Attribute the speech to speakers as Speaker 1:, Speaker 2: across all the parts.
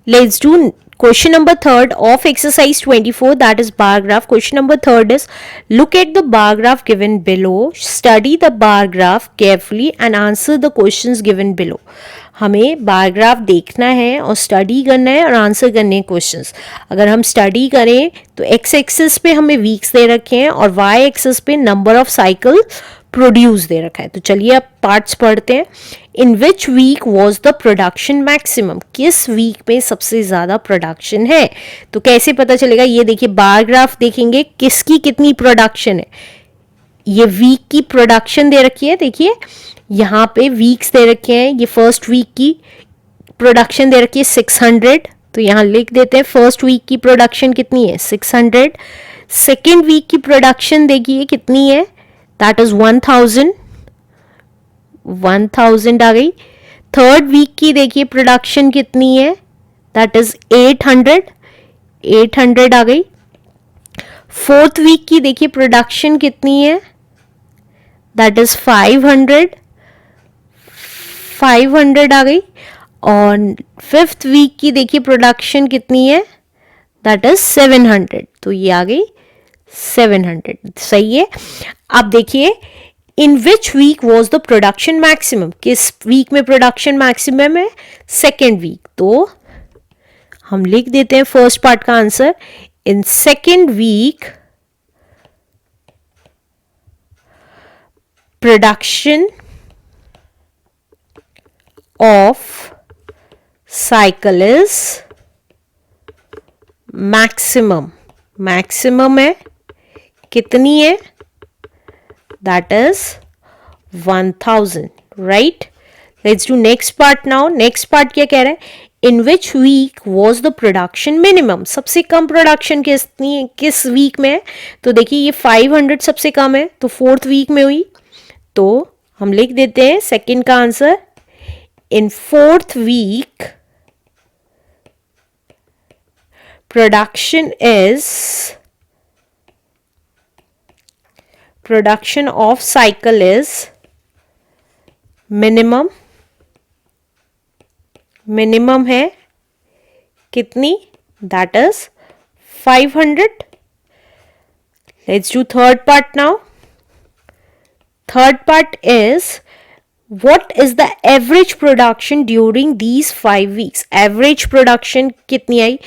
Speaker 1: Let's do question number third of exercise 24, that is bar graph. Question number third is, look at the bar graph given below, study the bar graph carefully and answer the questions given below. हमें bar graph देखना है और study करना है और answer करने हैं questions. अगर हम स्टडी करें तो एक्स एक्सिस पे हमें वीक्स दे रखे हैं और वाई एक्सिस पे नंबर ऑफ साइकिल प्रोड्यूस दे रखा है. तो चलिए अब पार्ट्स पढ़ते हैं. In which week was the production maximum, किस वीक में सबसे ज़्यादा प्रोडक्शन है. तो कैसे पता चलेगा, ये देखिए बार ग्राफ देखेंगे किसकी कितनी प्रोडक्शन है. ये वीक की प्रोडक्शन दे रखी है, देखिए यहाँ पे वीक्स दे रखे हैं. ये फर्स्ट वीक की प्रोडक्शन दे रखी है 600, तो यहाँ लिख देते हैं फर्स्ट वीक की प्रोडक्शन कितनी है 600. सेकेंड वीक की प्रोडक्शन देखिए कितनी है, दैट इज 1000 आ गई. थर्ड वीक की देखिए प्रोडक्शन कितनी है, दैट इज 800 आ गई. फोर्थ वीक की देखिए प्रोडक्शन कितनी है, दैट इज 500 आ गई. और फिफ्थ वीक की देखिए प्रोडक्शन कितनी है, दैट इज 700, तो ये आ गई 700. सही है. अब देखिए in which week was the production maximum, किस वीक में प्रोडक्शन मैक्सिमम है, सेकेंड वीक. तो हम लिख देते हैं फर्स्ट पार्ट का answer. In second week production of cycle is maximum. Maximum है कितनी है, that is 1000, right? Let's do next part now. Next part क्या कह रहा है, in which week was the production minimum, सबसे कम प्रोडक्शन किस वीक में है. तो देखिए ये 500 सबसे कम है, तो फोर्थ वीक में हुई. तो हम लिख देते हैं सेकंड का answer. In fourth week production of cycle is minimum है कितनी, that is 500. Let's do third part now. Third part is, what is the average production during these 5 weeks. average production कितनी आई,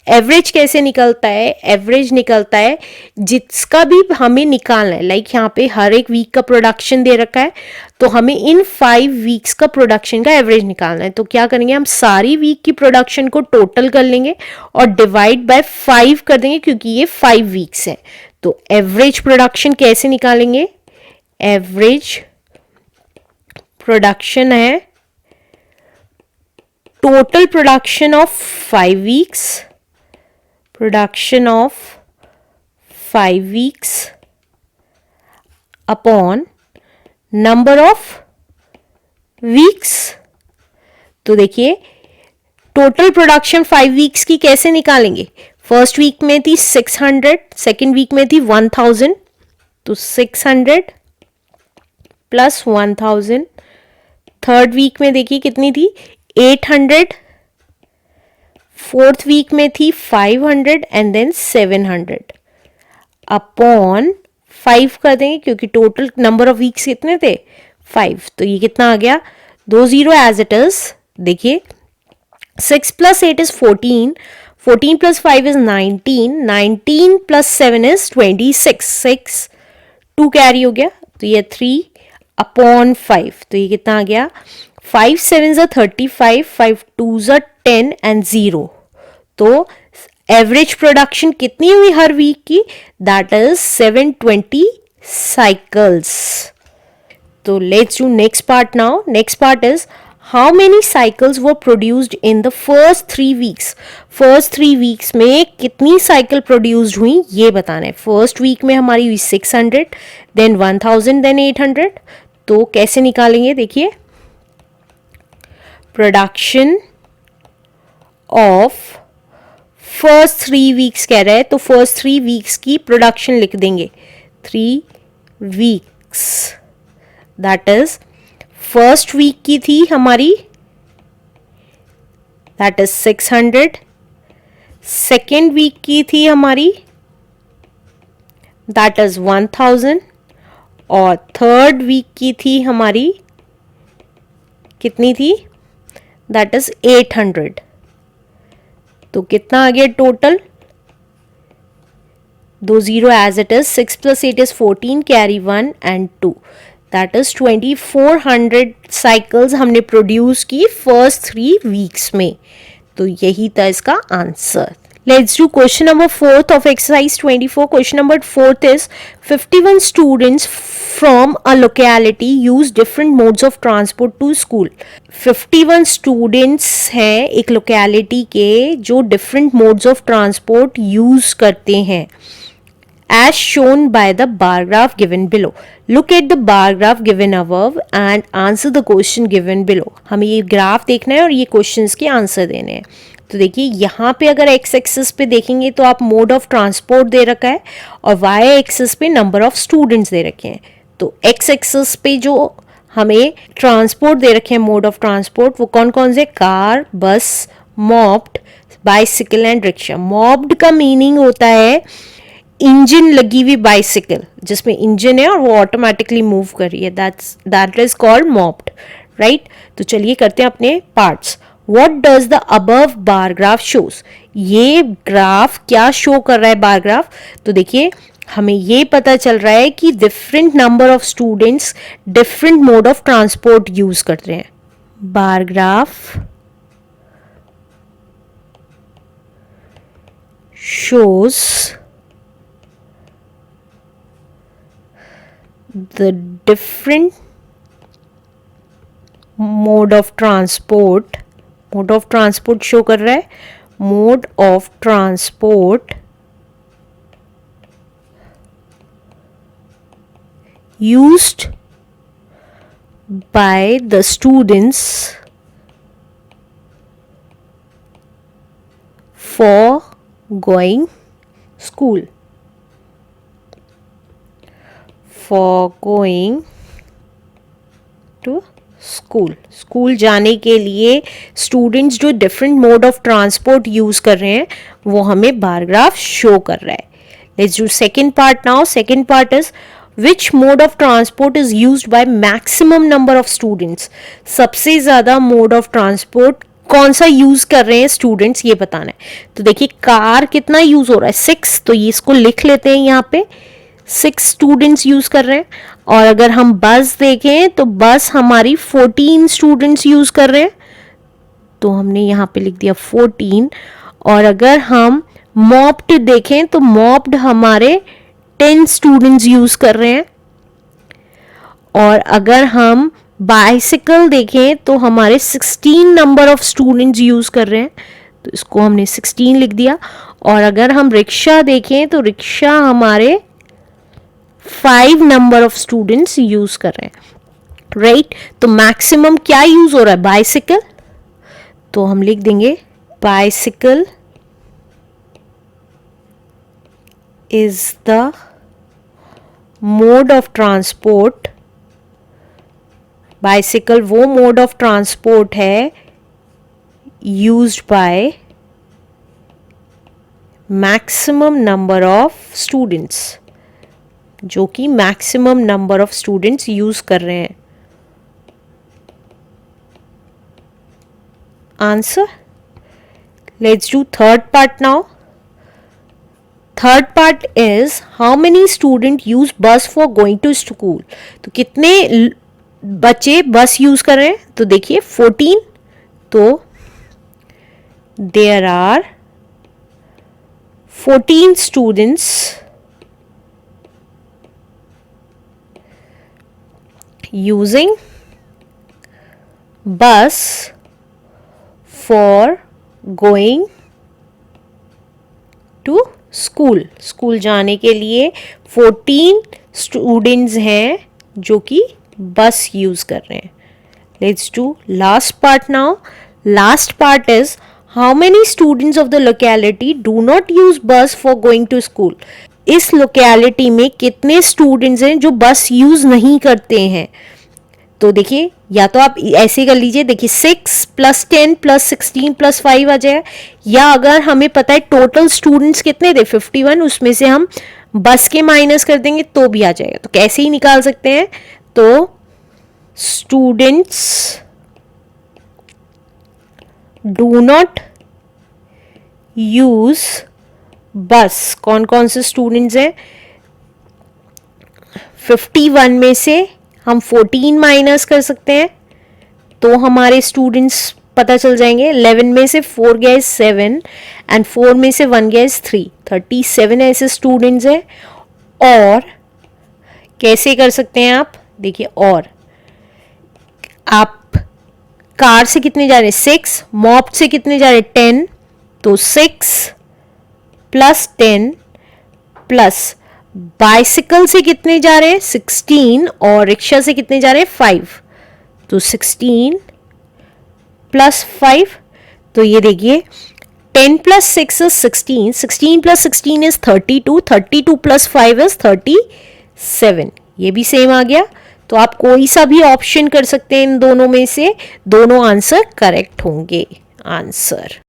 Speaker 1: एवरेज कैसे निकलता है, average निकलता है जिसका भी हमें निकालना है. लाइक यहाँ पे हर एक वीक का प्रोडक्शन दे रखा है, तो हमें इन 5 वीक्स का प्रोडक्शन का एवरेज निकालना है. तो क्या करेंगे, हम सारी वीक की प्रोडक्शन को टोटल कर लेंगे और डिवाइड बाय 5 कर देंगे, क्योंकि ये 5 वीक्स है. तो एवरेज प्रोडक्शन कैसे निकालेंगे, एवरेज प्रोडक्शन है total production of 5 weeks, production of 5 weeks upon number of weeks. तो देखिए टोटल प्रोडक्शन 5 वीक्स की कैसे निकालेंगे. फर्स्ट वीक में थी 600, सेकेंड वीक में थी 1000, तो 600 प्लस 1000. थर्ड वीक में देखिए कितनी थी 800, फोर्थ वीक में थी 500 एंड देन 700 अपॉन 5 कर देंगे, क्योंकि टोटल नंबर ऑफ वीक्स कितने थे 5. तो ये कितना आ गया, 20 एज इट इज. देखिए 6 plus 8 is 14, 14 plus 5 is 19, 19 plus 7 is 26, 6 2 carry हो गया, तो ये 3 अपॉन 5. तो ये कितना आ गया, 5 7 ज़ा 35, 5 2 ज़ा 10 एंड 0. तो एवरेज प्रोडक्शन कितनी हुई हर वीक की, दैट इज 720 साइकिल्स. तो let's do next part now. Next part is, how many cycles were produced in the first 3 weeks. First 3 weeks में कितनी साइकिल प्रोड्यूस्ड हुई ये बताना है. फर्स्ट वीक में हमारी हुई 600, देन 1000, देन 800. तो कैसे निकालेंगे, देखिए प्रोडक्शन ऑफ फर्स्ट 3 वीक्स कह रहा है, तो फर्स्ट 3 वीक्स की प्रोडक्शन लिख देंगे. 3 weeks that is first week की थी हमारी, दैट इज 600। सेकेंड वीक की थी हमारी, दैट इज 1000। और थर्ड वीक की थी हमारी, कितनी थी, दैट इज 800। तो कितना आ गया total, 2 0 as it is, 6 + 8 is 14, carry 1 and 2, that is 2400 cycles हमने प्रोड्यूस की फर्स्ट 3 वीक्स में। तो यही था इसका answer. Let's do question number 4th of exercise 24. Question number 4th is 51 students from a locality use different modes of transport to school. 51 students हैं एक locality के जो different modes of transport use करते हैं as shown by the bar graph given below. Look at the bar graph given above and answer the question given below. हमें ये graph देखना है और ये क्वेश्चंस के आंसर देने हैं। तो देखिए यहाँ पे अगर एक्स एक्सिस पे देखेंगे तो आप मोड ऑफ ट्रांसपोर्ट दे रखा है और वाई एक्सिस पे नंबर ऑफ स्टूडेंट्स दे रखे हैं। तो एक्स एक्सिस पे जो हमें ट्रांसपोर्ट दे रखे हैं मोड ऑफ ट्रांसपोर्ट वो कौन कौन से, कार, बस, mopped, bicycle and rickshaw. Mopped का मीनिंग होता है इंजन लगी हुई बाइसिकल जिसमें इंजन है और वो ऑटोमेटिकली मूव कर रही है, that is called mopped, right. तो चलिए करते हैं अपने parts. What does the above bar graph shows? ये ग्राफ क्या शो कर रहा है बार ग्राफ, तो देखिए हमें ये पता चल रहा है कि different number of students different mode of transport use कर रहे हैं। Bar graph shows the different mode of transport show कर रहा है, mode of transport used by the students for going school, to school जाने के लिए स्टूडेंट्स जो different mode of transport use कर रहे हैं वो हमें बार ग्राफ शो कर रहा है। Let's do second part now. Second part is which mode of transport is used by maximum number of students. सबसे ज्यादा मोड ऑफ ट्रांसपोर्ट कौन सा यूज कर रहे हैं स्टूडेंट्स, ये बताना है। तो देखिए कार कितना यूज हो रहा है, 6, तो ये इसको लिख लेते हैं यहाँ पे, 6 स्टूडेंट्स यूज कर रहे हैं। और अगर हम बस देखें तो बस हमारी 14 स्टूडेंट्स यूज कर रहे हैं, तो हमने यहाँ पे लिख दिया 14। और अगर हम मॉप्ड देखें तो मॉप्ड हमारे 10 स्टूडेंट्स यूज कर रहे हैं। और अगर हम बाइसिकल देखें तो हमारे 16 नंबर ऑफ स्टूडेंट्स यूज कर रहे हैं, तो इसको हमने 16 लिख दिया। और अगर हम रिक्शा देखें तो रिक्शा हमारे 5 नंबर ऑफ स्टूडेंट्स यूज कर रहे हैं, राइट। तो मैक्सिमम क्या यूज हो रहा है, बाइसिकल, तो हम लिख देंगे bicycle is the mode of transport. Bicycle वो मोड ऑफ ट्रांसपोर्ट है used by maximum number of students, जो कि maximum number of students use कर रहे हैं। Answer. Let's do third part now. Third part is how many student use बस for going to school. तो कितने बच्चे बस यूज कर रहे हैं, तो देखिए 14, तो there are 14 students using bus for going to school जाने के लिए 14 स्टूडेंट्स हैं जो कि बस यूज कर रहे हैं। Let's do last part now. Last part is how many students of the locality do not use बस फॉर गोइंग टू स्कूल। इस लोकेलिटी में कितने स्टूडेंट्स हैं जो बस यूज नहीं करते हैं। तो देखिए या तो आप ऐसे कर लीजिए, देखिए 6 + 10 + 16 + 5 आ जाएगा, या अगर हमें पता है टोटल स्टूडेंट्स कितने थे 51, उसमें से हम बस के माइनस कर देंगे तो भी आ जाएगा। तो कैसे ही निकाल सकते हैं, तो स्टूडेंट्स डू नॉट यूज बस, कौन कौन से स्टूडेंट्स हैं, 51 में से हम 14 माइनस कर सकते हैं तो हमारे स्टूडेंट्स पता चल जाएंगे। 11 में से 4 गया 7 एंड 4 में से 1 गया 3, 37 ऐसे स्टूडेंट्स हैं। और कैसे कर सकते हैं आप, देखिए और आप कार से कितने जा रहे हैं 6, मॉप से कितने जा रहे हैं 10, तो 6 + 10 प्लस बाइसिकल से कितने जा रहे हैं 16, और रिक्शा से कितने जा रहे हैं 5, तो 16 + 5, तो ये देखिए 10 + 6 is 16, 16 + 16 is 32, 32 + 5 is 37, ये भी सेम आ गया। तो आप कोई सा भी ऑप्शन कर सकते हैं इन दोनों में से, दोनों आंसर करेक्ट होंगे। आंसर